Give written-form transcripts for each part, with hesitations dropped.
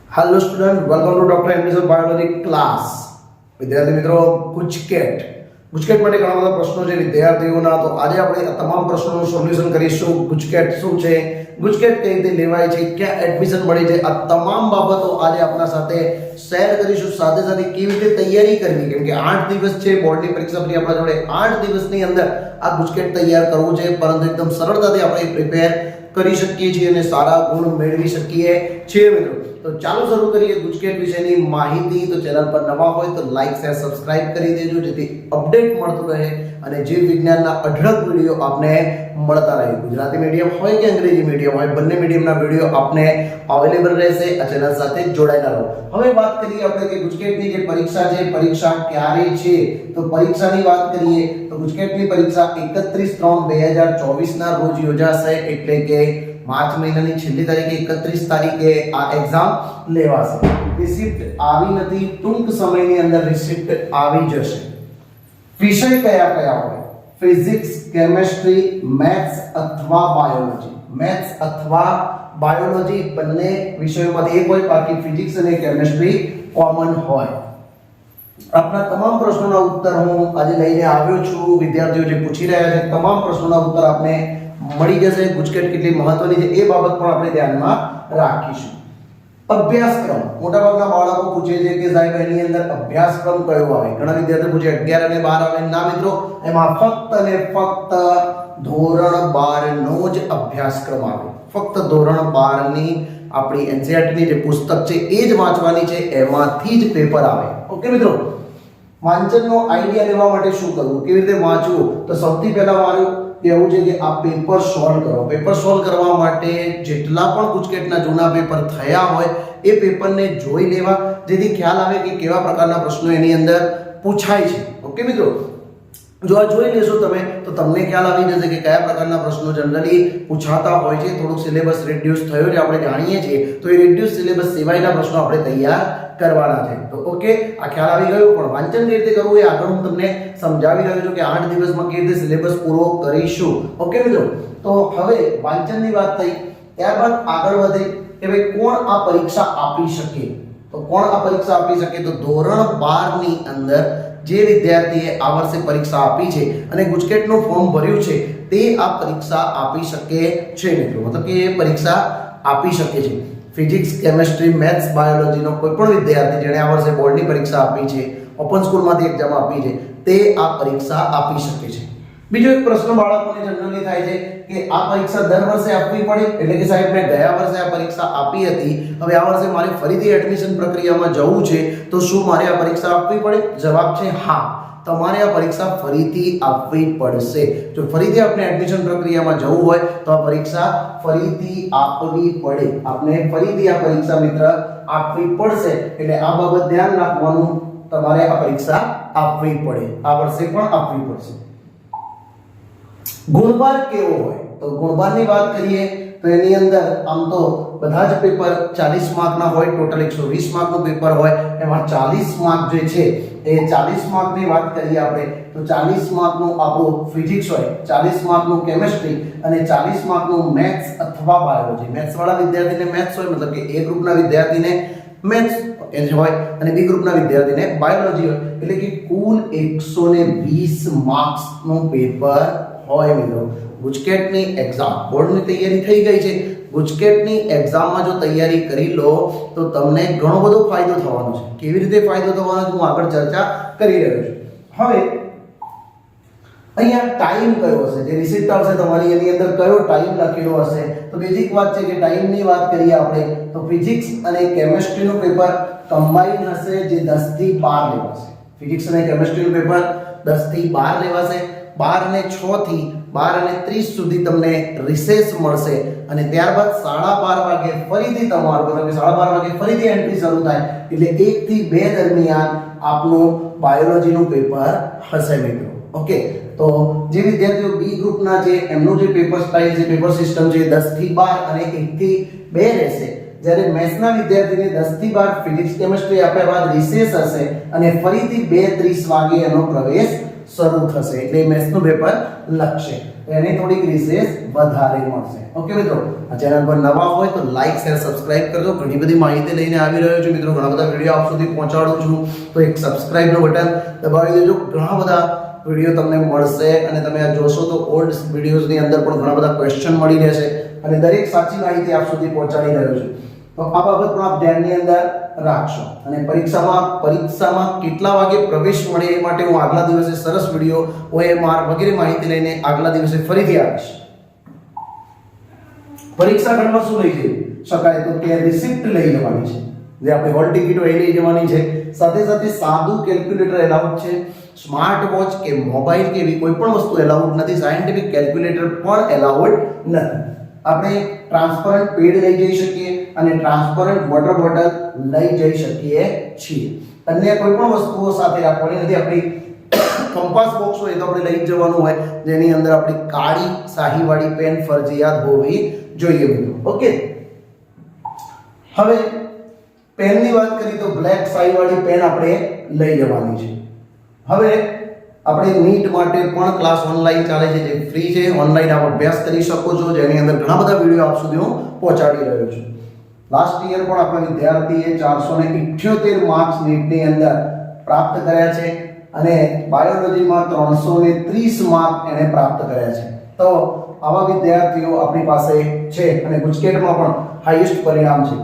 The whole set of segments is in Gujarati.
Hello student, welcome to doctor MD biology class. વિદ્યાર્થી મિત્રો, ગુજકેટ માટે ઘણા બધા પ્રશ્નો છે વિદ્યાર્થીઓના, તો આજે આપણે આ તમામ પ્રશ્નોનું સોલ્યુશન કરીશું। ગુજકેટ શું છે, ગુજકેટ કઈ રીતે લેવાય છે, ક્યાં એડમિશન મળે છે, આ તમામ બાબતો આજે આપણા સાથે શેર કરીશું। સાથે સાથે કેવી રીતે તૈયારી કરવી, કેમ કે 8 દિવસ છે બોર્ડની પરીક્ષા પછી આપણા જોડે 8 દિવસની અંદર આ ગુજકેટ તૈયાર કરવું છે, પરંતુ એકદમ સરળતાથી આપણે પ્રિપેર કરી શકીએ છીએ અને સારા ગુણ મેળવી શકીએ છીએ મિત્રો। તો ચાલો શરૂ કરીએ ગુજકેટ વિશેની માહિતી। તો ચેનલ પર નવા હોય તો લાઈક શેર સબસ્ક્રાઇબ કરી દેજો, જેથી અપડેટ મળતું રહે અને જીવ વિજ્ઞાનના અઢળક વિડીયો આપને મળતા રહે। ગુજરાતી મીડિયમ હોય કે અંગ્રેજી મીડિયમ હોય, બંને મીડિયમના વિડીયો આપને અવેલેબલ રહેશે। આ ચેનલ સાથે જોડાયેલા રહો। હવે વાત કરીએ આપણે કે ગુજકેટની જે પરીક્ષા છે, પરીક્ષા ક્યારે છે, તો પરીક્ષાની વાત કરીએ તો ગુજકેટની પરીક્ષા 31/3/2024 ના રોજ યોજાશે, એટલે કે માર્ચ મહિનાની છેલ્લી તારીખે 31 તારીખે આ એક્ઝામ લેવાશે। રિસિપ્ટ આવી નથી, ટૂંક સમયની અંદર રિસિપ્ટ આવી જશે। વિષય કયા કયા હોય? ફિઝિક્સ, કેમેસ્ટ્રી, મેથ્સ અથવા બાયોલોજી। મેથ્સ અથવા બાયોલોજી બંને વિષયોમાંથી એક હોય, બાકી ફિઝિક્સ અને કેમેસ્ટ્રી કોમન હોય। આપના તમામ પ્રશ્નોના ઉત્તર હું આજે લઈને આવ્યો છું। વિદ્યાર્થીઓ જે પૂછી રહ્યા છે તમામ પ્રશ્નોના ઉત્તર આપને મળી જશે। ગુજકેટ કેટલી મહત્વની છે એ બાબત પણ આપણે ધ્યાનમાં રાખીશું। અભ્યાસક્રમ, મોટાભાગના બાળકો પૂછે છે કે સાહેબ એની અંદર અભ્યાસક્રમ કયો આવે? ઘણા વિદ્યાર્થીઓ પૂછે 11 અને 12 આવે। ના મિત્રો, એમાં ફક્ત અને ફક્ત ધોરણ 12 નો જ અભ્યાસક્રમ આવે। ફક્ત ધોરણ 12 ની આપણી એનસીઈઆરટી ની જે પુસ્તક છે એ જ વાંચવાની છે, એમાંથી જ પેપર આવે। ઓકે મિત્રો, વાંચનનો આઈડિયા લેવા માટે શું કરવું, કેવી રીતે વાંચવું? તો સૌથી પહેલા મારું એવું છે કે આ પેપર સોલ્વ કરો। પેપર સોલ્વ કરવા માટે જેટલા પણ ગુજકેટના જૂના પેપર થયા હોય એ પેપરને જોઈ લેવા, જેથી ખ્યાલ આવે કે કેવા પ્રકારના પ્રશ્નો એની અંદર પૂછાય છે। ઓકે મિત્રો, જો આ જોઈ લેશો તમે તો તમને ખ્યાલ આવી જશે કે કયા પ્રકારના પ્રશ્નો જનરલી પૂછાતા હોય છે। થોડુંક સિલેબસ રિડ્યુસ થયો છે આપણે જાણીએ છીએ, તો એ રિડ્યુસ સિલેબસ સિવાયના પ્રશ્નો આપણે તૈયાર કરવાના છે। તો ઓકે, આ ખ્યાલ આવી ગયો। પણ વાંચન કેવી રીતે કરવું એ આગળ હું તમને સમજાવી રહ્યો છું કે 8 દિવસમાં કેવી રીતે સિલેબસ પૂરો કરીશું। ઓકે મિત્રો, તો હવે વાંચનની વાત થઈ, ત્યારબાદ આગળ વધે કે ભાઈ કોણ આ પરીક્ષા આપી શકે? તો કોણ આ પરીક્ષા આપી શકે? તો ધોરણ 12 ની અંદર જે વિદ્યાર્થીએ આ વર્ષે પરીક્ષા આપી છે અને ગુજકેટનું ફોર્મ ભર્યું છે તે આ પરીક્ષા આપી શકે છે મિત્રો। મતલબ કે એ પરીક્ષા આપી શકે છે। ફિઝિક્સ, કેમેસ્ટ્રી, મેથ્સ, બાયોલોજીનો કોઈ પણ વિદ્યાર્થી જેણે આ વર્ષે બોર્ડની પરીક્ષા આપી છે, ઓપન સ્કૂલમાંથી એક્ઝામ આપી છે, તે આ પરીક્ષા આપી શકે છે। બીજો એક પ્રશ્ન બાળકોને જનરલી થાય છે કે આ પરીક્ષા દર વર્ષે આપવી પડે? એટલે કે સાહેબ મેં ગયા વર્ષે આ પરીક્ષા આપી હતી, હવે આ વર્ષે મારે ફરીથી એડમિશન પ્રક્રિયામાં જવું છે, તો શું મારે આ પરીક્ષા આપવી પડે? જવાબ છે હા, તમારે આ પરીક્ષા ફરીથી આપવી પડશે। જો ફરીથી આપણે એડમિશન પ્રક્રિયામાં જવું હોય તો આ પરીક્ષા ફરીથી આપવી પડે। આપણે ફરીથી આ પરીક્ષા મિત્ર આપવી પડશે, એટલે આ બાબત ધ્યાન રાખવાનું, તમારે આ પરીક્ષા આપવી પડે, આ વર્ષે પણ આપવી પડશે। ગુણભાર કેવો હોય? તો ગુણભારની વાત કરીએ તો એની અંદર આમ તો બધા જ પેપર 40 માર્કના હોય, ટોટલ 120 માર્કનું પેપર હોય, એમાં 40 માર્ક જે છે એ 40 માર્કની વાત કરીએ આપણે તો 40 માર્કનું આપણું ફિઝિક્સ હોય, 40 માર્કનું કેમેસ્ટ્રી અને 40 માર્કનું મેથ્સ અથવા બાયોલોજી। મેથ્સ વાળા વિદ્યાર્થીને મેથ્સ હોય, મતલબ કે એ ગ્રુપના વિદ્યાર્થીને મેથ્સ એ હોય અને બી ગ્રુપના વિદ્યાર્થીને બાયોલોજી હોય, એટલે કે કુલ 120 માર્ક્સનું પેપર હોય મિત્રો। ગુજકેટની એક્ઝામ, બોર્ડની તૈયારી થઈ ગઈ છે, ગુજકેટની એક્ઝામમાં જો તૈયારી કરી લો તો તમને ઘણો બધો ફાયદો થવાનો છે। કેવી રીતે ફાયદો થવાનો છે હું આગળ ચર્ચા કરી રહ્યો છું। હવે અહીંયા ટાઈમ કયો હશે? જે રિસિપ્ટ આવશે તમારી એની અંદર કયો ટાઈમ લખેલો હશે? તો બેઝિક વાત છે કે ટાઈમની વાત કરીએ આપણે તો ફિઝિક્સ અને કેમેસ્ટ્રીનું પેપર કમ્બાઈન હશે, જે 10 થી 12 લેવાશે। ફિઝિક્સ અને કેમેસ્ટ્રીનું પેપર 10 થી 12 લેવાશે। 12 અને 6 થી 12 અને 30 સુધી તમને રિસેસ મળશે અને ત્યારબાદ 12:30 વાગે ફરીથી તમારું, મતલબ કે 12:30 વાગે ફરીથી એન્ટ્રી શરૂ થાય, એટલે 1 થી 2 દરમિયાન આપનું બાયોલોજીનું પેપર હશે મિત્રો। ઓકે, તો જે વિદ્યાર્થીઓ બી ગ્રુપના છે એમનું જે પેપર સ્ટાઇલ છે, પેપર સિસ્ટમ છે 10 થી 12 અને 1 થી 2 રહેશે। જ્યારે મેથ્સના વિદ્યાર્થીને 10 થી 12 ફિઝિક્સ કેમેસ્ટ્રી આપ્યા બાદ રિસેસ હશે અને ફરીથી 2:30 વાગે એનો પ્રવેશ શરૂ થશે, એટલે મેથ્સનું પેપર લખશે, એને થોડીક રિસેસ વધારે મળશે. ઓકે મિત્રો, આ ચેનલ પર નવા હોય તો લાઈક શેર સબસ્ક્રાઇબ કરજો. ઘણી બધી માહિતી લઈને આવી રહ્યો છું મિત્રો, ઘણા બધા વિડીયો આપ સુધી પહોંચાડું છું, તો એક સબસ્ક્રાઇબનું બટન દબાવી દેજો. ઘણા બધા વિડીયો તમને મળશે અને તમે આ જોશો તો ઓલ્ડ વિડીયોઝની અંદર પણ ઘણા બધા ક્વેશ્ચન મળી રહેશે અને દરેક સાચી માહિતી આપ સુધી પહોંચાડી રહ્યો છું. તો આ બાબત પણ આપ ધ્યાનની અંદર રાખશો. અને પરીક્ષામાં કેટલા વાગે પ્રવેશ મળે એ માટે હું આગલા દિવસે સરસ વિડીયો OMR વગેરે માહિતી લઈને આગલા દિવસે ફરીથી આવીશ. પરીક્ષા ખંડમાં શું લઈ જઈ શકાય તો કે રિસિપ્ટ લઈ જવાની છે, જે આપણે હોલ ટિકિટ હોય એ લઈ જવાની છે. સાથે સાથે સાદું કેલ્ક્યુલેટર એલાઉડ છે, સ્માર્ટ વોચ કે મોબાઈલ કે એવી કોઈ પણ વસ્તુ એલાઉડ નથી, સાયન્ટિફિક કેલ્ક્યુલેટર પણ એલાઉડ નથી. આપણે ટ્રાન્સપરન્ટ પેડ લઈ જઈ શકીએ અને ટ્રાન્સપરન્ટ વોટર બોટલ લઈ જઈ શકીએ છીએ. અન્ય કોઈ પણ વસ્તુઓ સાથે રાખવાની નથી. આપણી કંપાસ બોક્સ હોય તો આપણે લઈ જવાનું હોય, જેની અંદર આપણી કાળી શાહીવાળી પેન ફરજિયાત હોવી જોઈએ મિત્રો. ઓકે, હવે પેનની વાત કરીએ તો બ્લેક શાહીવાળી પેન આપણે લઈ જવાની છે. હવે આપણે નીટ માટે પણ ક્લાસ ઓનલાઈન ચાલે છે, જે ફ્રી છે. ઓનલાઈન આપ અભ્યાસ કરી શકો છો, જેની અંદર ઘણા બધા વિડીયો આપ સુધી હું પહોંચાડી રહ્યો છું. લાસ્ટ યર પણ આપણા વિદ્યાર્થીએ 478 માર્ક્સ નીટની અંદર પ્રાપ્ત કર્યા છે અને બાયોલોજીમાં 330 માર્ક એને પ્રાપ્ત કર્યા છે. તો આવા વિદ્યાર્થીઓ આપણી પાસે છે અને ગુજકેટમાં પણ હાઈએસ્ટ પરિણામ છે.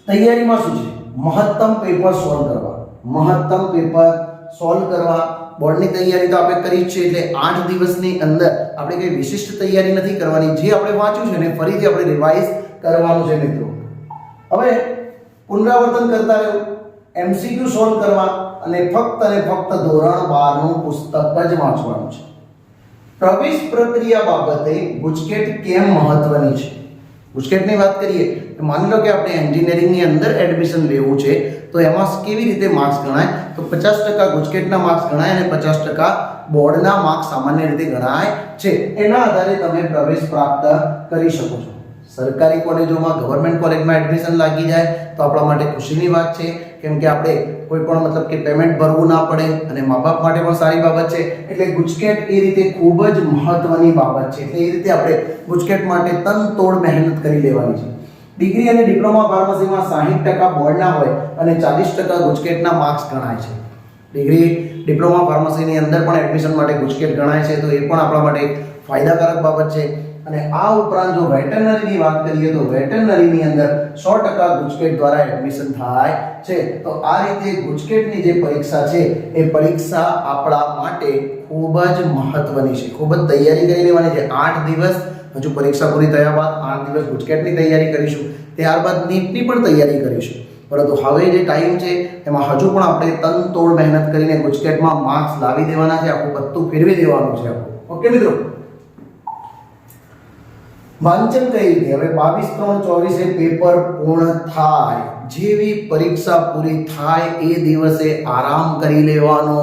તૈયારીમાં શું છે? મહત્તમ પેપર સોલ્વ કરવા, મહત્તમ પેપર સોલ્વ કરવા. બોર્ડની તૈયારી તો આપણે કરી જ છે, એટલે 8 દિવસની અંદર આપણે કઈ વિશિષ્ટ તૈયારી નથી કરવાની. જે આપણે વાંચ્યું છે ને ફરીથી આપણે રિવાઇઝ કરવાનું છે મિત્રો. હવે પુનરાવર્તન કરતા રહ્યો, MCQ સોલ્વ કરવા અને ફક્ત ધોરણ 12 નું પુસ્તક જ વાંચવાનું છે. પ્રવેશ પ્રક્રિયા બાબતે ગુજકેટ કેમ મહત્વની છે? ગુજકેટની વાત કરીએ તો માની લો કે આપણે એન્જિનિયરિંગની અંદર એડમિશન લેવું છે, તો એમાં કેવી રીતે માર્ક્સ ગણાય? તો 50% ગુજકેટના માર્ક્સ ગણાય અને 50% બોર્ડના માર્ક્સ સામાન્ય રીતે ગણાય છે. એના આધારે તમે પ્રવેશ પ્રાપ્ત કરી શકો છો. સરકારી કોલેજોમાં, ગવર્મેન્ટ કોલેજમાં એડમિશન લાગી જાય તો આપણા માટે ખુશીની વાત છે, કેમ કે આપણે કોઈ પણ મતલબ કે પેમેન્ટ ભરવું ના પડે અને મા બાપ માટે પણ સારી બાબત છે. એટલે ગુજકેટ એ રીતે ખૂબ જ મહત્વની બાબત છે. એટલે એ રીતે આપણે ગુજકેટ માટે તનતોડ મહેનત કરી લેવાની છે. ડિગ્રી અને ડિપ્લોમા ફાર્મસીમાં 60% બોર્ડના હોય અને 40% ગુજકેટના માર્ક્સ ગણાય છે. ડિગ્રી ડિપ્લોમા ફાર્મસીની અંદર પણ એડમિશન માટે ગુજકેટ ગણાય છે, તો એ પણ આપણા માટે ફાયદાકારક બાબત છે. અને આ ઉપરાંત જો વેટરનરીની વાત કરીએ તો વેટરનરીની અંદર 100% ગુજકેટ દ્વારા એડમિશન થાય છે. તો આ રીતે ગુજકેટની જે પરીક્ષા છે એ પરીક્ષા આપણા માટે ખૂબ જ મહત્વની છે. ખૂબ જ તૈયારી કરી લેવાની છે. 8 દિવસ હજુ પરીક્ષા પૂરી થયા બાદ 8 દિવસ ગુજકેટની તૈયારી કરીશું, ત્યારબાદ નીટની પણ તૈયારી કરીશું. પરંતુ હવે જે ટાઈમ છે એમાં હજુ પણ આપણે તનતોડ મહેનત કરીને ગુજકેટમાં માર્ક્સ લાવી દેવાના છે, આખું પત્તું ફેરવી દેવાનું છે આપણું. ઓકે મિત્રો, વાંચન કઈ રીતે? હવે 22/3/24 પેપર પૂર્ણ થાય, જેવી પરીક્ષા પૂરી થાય એ દિવસે આરામ કરી લેવાનો,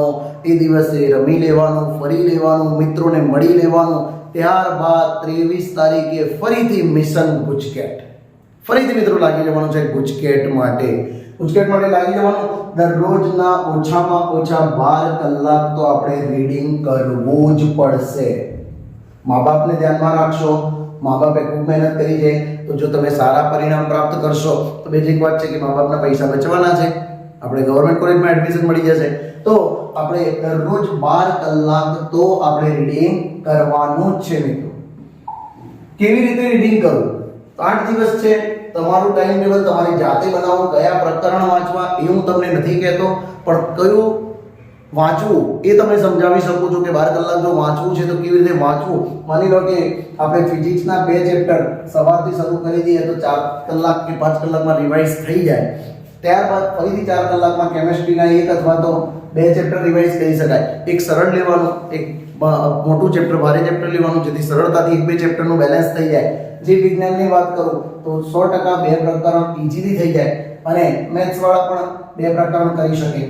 એ દિવસે રમી લેવાનું, ફરી લેવાનું, મિત્રોને મળી લેવાનું. ત્યારબાદ 23 તારીખે ફરીથી મિશન ગુજકેટ, ફરીથી મિત્રો લાગી જવાનું છે ગુજકેટ માટે. ગુજકેટ માટે લાગી જવાનું. દરરોજના ઓછામાં ઓછા 12 કલાક તો આપણે રીડિંગ કરવું જ પડશે. મા બાપને ધ્યાનમાં રાખશો. મા બાપે ખૂબ મહેનત કરી છે, તો જો તમે સારા પરિણામ પ્રાપ્ત કરશો તો બેઝિક વાત છે કે મા બાપના પૈસા બચવાના છે. આપણે ગવર્મેન્ટ કોલેજમાં એડમિશન મળી જશે, તો આપણે દરરોજ 12 કલાક તો આપણે રીડિંગ કરવાનું જ છે મિત્રો. કેવી રીતે રીડિંગ કરવું? 8 દિવસ છે, તમારું ટાઈમ ટેબલ તમારી જાતે બનાવો. કયા પ્રકરણ વાંચવા એ હું તમને નથી કહેતો, પણ કયું વાંચવું એ તમે સમજાવી શકો છો કે 12 કલાક જો વાંચવું છે તો કેવી રીતે વાંચવું. માની લો કે આપણે ફિઝિક્સના 2 ચેપ્ટર સવારથી શરૂ કરી દઈએ તો 4 કલાક કે 5 કલાકમાં રિવાઇઝ થઈ જાય. ત્યારબાદ ફરીથી 4 કલાકમાં કેમેસ્ટ્રીના 1 અથવા તો 2 ચેપ્ટર રિવાઇઝ કરી શકાય. એક સરળ લેવાનું, એક મોટું ચેપ્ટર, ભારે ચેપ્ટર લેવાનું, જેથી સરળતાથી 1-2 ચેપ્ટરનું બેલેન્સ થઈ જાય. જે વિજ્ઞાનની વાત કરું તો 100% 2 પ્રકરણ ઇઝીલી થઈ જાય અને મેથ્સ વાળા પણ 2 પ્રકરણ કરી શકે.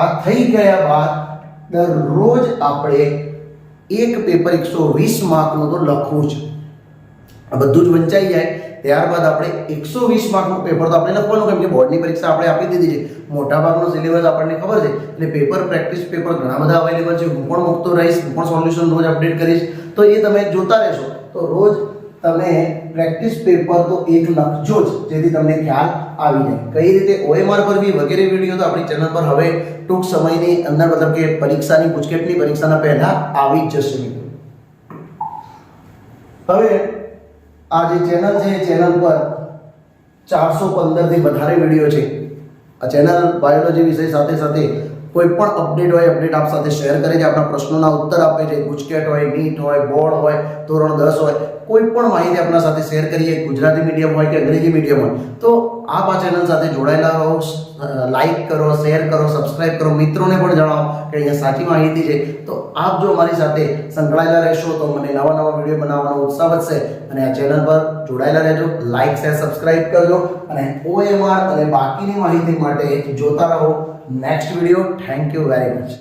આ થઈ ગયા બાદ દરરોજ આપણે એક પેપર 120 માર્કનું તો લખવું છે. આ બધું જ વંચાઈ જાય ત્યારબાદ આપણે 120 માર્કનું પેપર તો આપણે લખવાનું, કેમ કે બોર્ડની પરીક્ષા આપણે આપી દીધી છે, મોટાભાગનો સિલેબસ આપણને ખબર છે, એટલે પેપર પ્રેક્ટિસ પેપર ઘણા બધા અવેલેબલ છે. હું પણ મૂકતો રહીશ, હું પણ સોલ્યુશન રોજ અપડેટ કરીશ, તો એ તમે જોતા રહેશો. તો રોજ તમે પ્રેક્ટિસ પેપર તો એક લખજો જ, જેથી તમને ખ્યાલ આવી જાય કઈ રીતે OMR પર બી વગેરે વિડીયો તો આપણી ચેનલ પર હવે ટૂંક સમયની અંદર, મતલબ કે પરીક્ષાની ગુજકેટની પરીક્ષાના પહેલા આવી જ જશે મિત્રો. હવે આ જે ચેનલ છે એ ચેનલ પર 415 થી વધારે વિડીયો છે. આ ચેનલ બાયોલોજી વિષય સાથે સાથે કોઈ પણ અપડેટ હોય, અપડેટ આપ સાથે શેર કરે છે, આપણા પ્રશ્નોના ઉત્તર આપે છે, ગુજકેટ હોય, નીટ હોય, બોર્ડ હોય, ધોરણ 10 હોય, કોઈ પણ માહિતી આપણા સાથે શેર કરીએ, ગુજરાતી મીડિયમ હોય કે અંગ્રેજી મીડિયમ હોય, તો આપ આ ચેનલ સાથે જોડાયેલા રહો. લાઈક કરો, શેર કરો, સબસ્ક્રાઇબ કરો, મિત્રોને પણ જણાવો કે અહીંયા સાચી માહિતી છે. તો આપ જો અમારી સાથે સંકળાયેલા રહેશો તો મને નવા નવા વિડીયો બનાવવાનો ઉત્સાહ વધશે. અને આ ચેનલ પર જોડાયેલા રહેજો, લાઈક શેર સબસ્ક્રાઇબ કરજો અને OMR અને બાકીની માહિતી માટે જોતા રહો next video. Thank you very much.